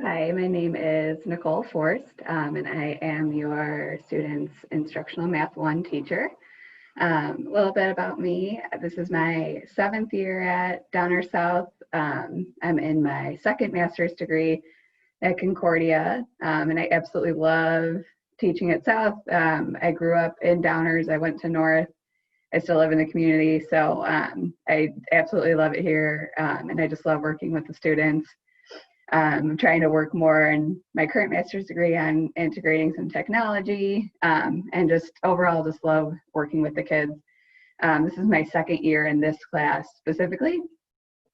Hi, my name is Nicole Forst, and I am your student's instructional math 1 teacher. A little bit about me. This is my 7th year at Downer South. I'm in my 2nd master's degree at Concordia, and I absolutely love teaching at South. I grew up in Downers. I went to North. I still live in the community, so I absolutely love it here, and I just love working with the students. I'm trying to work more in my current master's degree on integrating some technology, and just overall just love working with the kids. This is my 2nd year in this class specifically,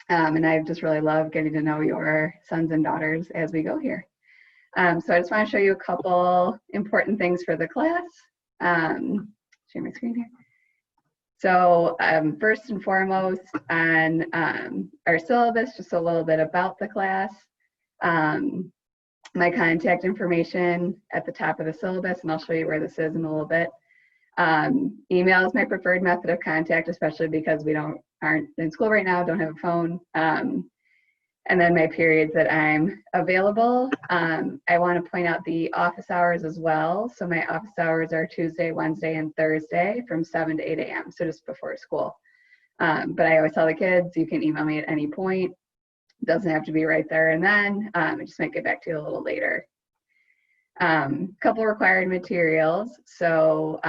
and I just really love getting to know your sons and daughters as we go here. So I just want to show you a couple important things for the class. Share my screen here. So first and foremost on our syllabus, just a little bit about the class. My contact information at the top of the syllabus, and I'll show you where this is in a little bit. Email is my preferred method of contact, especially because we aren't in school right now, don't have a phone. And then my periods that I'm available. I want to point out the office hours as well. So my office hours are Tuesday, Wednesday, and Thursday from 7 to 8 a.m. So just before school. But I always tell the kids, you can email me at any point. Doesn't have to be right there and then. I just might get back to you a little later. Couple required materials. So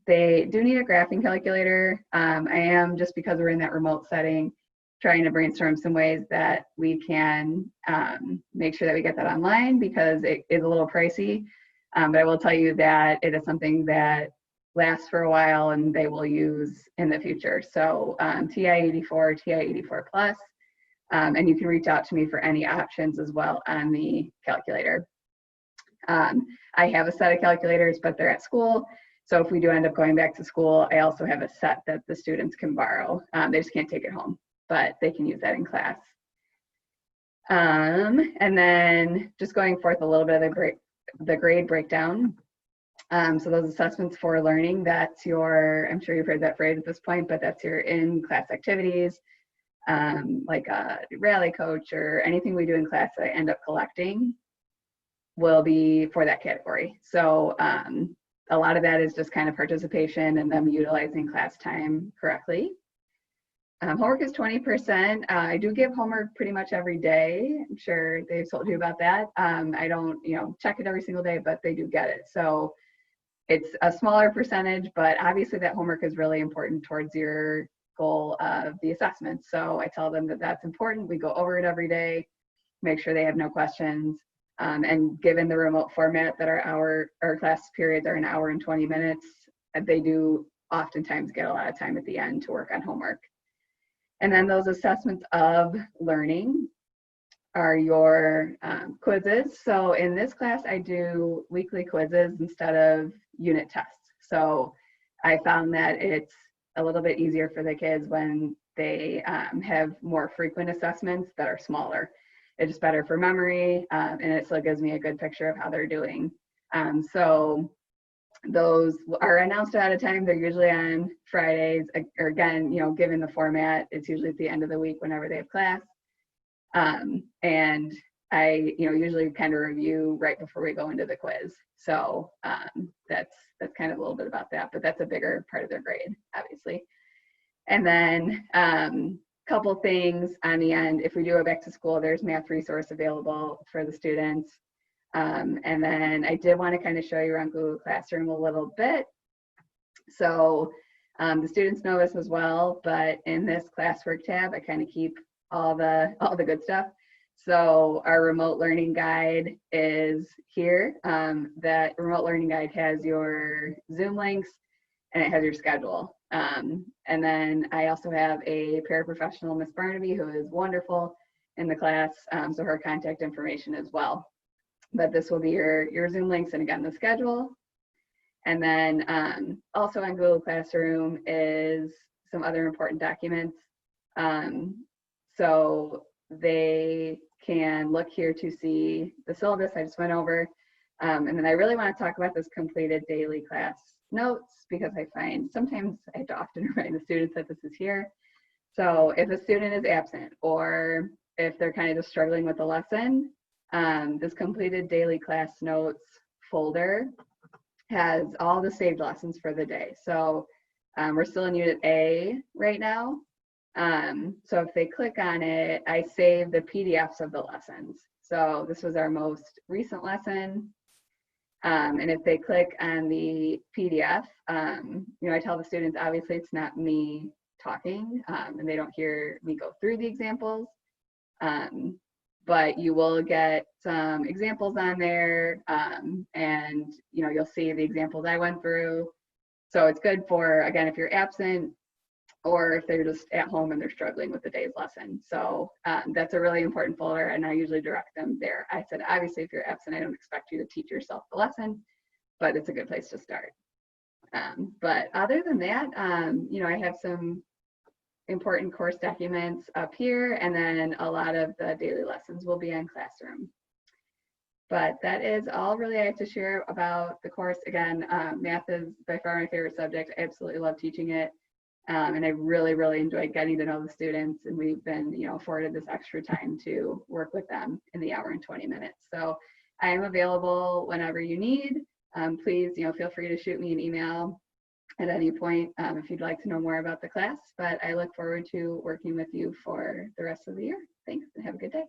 they do need a graphing calculator. I am, just because we're in that remote setting, trying to brainstorm some ways that we can make sure that we get that online, because it is a little pricey. But I will tell you that it is something that lasts for a while and they will use in the future. So TI-84, TI-84 Plus. And you can reach out to me for any options as well on the calculator. I have a set of calculators, but they're at school. So if we do end up going back to school, I also have a set that the students can borrow. They just can't take it home, but they can use that in class. And then just going forth a little bit of the grade breakdown. So those assessments for learning, that's your, I'm sure you've heard that phrase at this point, but that's your in-class activities. Like a rally coach or anything we do in class that I end up collecting will be for that category. So a lot of that is just kind of participation and them utilizing class time correctly. Homework is 20%. I do give homework pretty much every day. I'm sure they've told you about that. I don't, check it every single day, but they do get it. So it's a smaller percentage, but obviously that homework is really important towards your goal of the assessment. So I tell them that that's important. We go over it every day, make sure they have no questions. And given the remote format that our class periods are an hour and 20 minutes, they do oftentimes get a lot of time at the end to work on homework. And then those assessments of learning are your quizzes. So in this class, I do weekly quizzes instead of unit tests. So I found that it's a little bit easier for the kids when they have more frequent assessments that are smaller. It's just better for memory, and it still gives me a good picture of how they're doing. So those are announced ahead of time. They're usually on Fridays, or again, given the format, it's usually at the end of the week whenever they have class. And I, usually kind of review right before we go into the quiz. So that's kind of a little bit about that, but that's a bigger part of their grade, obviously. And then couple things on the end. If we do go back to school, there's math resource available for the students. And then I did want to kind of show you around Google Classroom a little bit. So the students know this as well, but in this classwork tab, I kind of keep all the good stuff. So our remote learning guide is here. That remote learning guide has your Zoom links and it has your schedule. And then I also have a paraprofessional, Miss Barnaby, who is wonderful in the class. So her contact information as well. But this will be your Zoom links and again, the schedule. And then also on Google Classroom is some other important documents. So they can look here to see the syllabus I just went over. And then I really want to talk about this completed daily class notes, because I find sometimes I have to often remind the students that this is here. So if a student is absent or if they're kind of just struggling with the lesson, This completed daily class notes folder has all the saved lessons for the day. So we're still in Unit A right now. So if they click on it, I save the PDFs of the lessons. So this was our most recent lesson. And if they click on the PDF, you know, I tell the students, obviously it's not me talking, and they don't hear me go through the examples. But you will get some examples on there, and you know, you'll see the examples I went through. So it's good for, again, if you're absent or if they're just at home and they're struggling with the day's lesson. So that's a really important folder, and I usually direct them there. I said, obviously, if you're absent, I don't expect you to teach yourself the lesson, but it's a good place to start. But other than that, you know, I have some important course documents up here, and then a lot of the daily lessons will be on Classroom. But that is all really I have to share about the course. Again, math is by far my favorite subject. I absolutely love teaching it. And I really, really enjoyed getting to know the students, and we've been, you know, afforded this extra time to work with them in the hour and 20 minutes. So I am available whenever you need. Please, you know, feel free to shoot me an email at any point if you'd like to know more about the class, but I look forward to working with you for the rest of the year. Thanks and have a good day.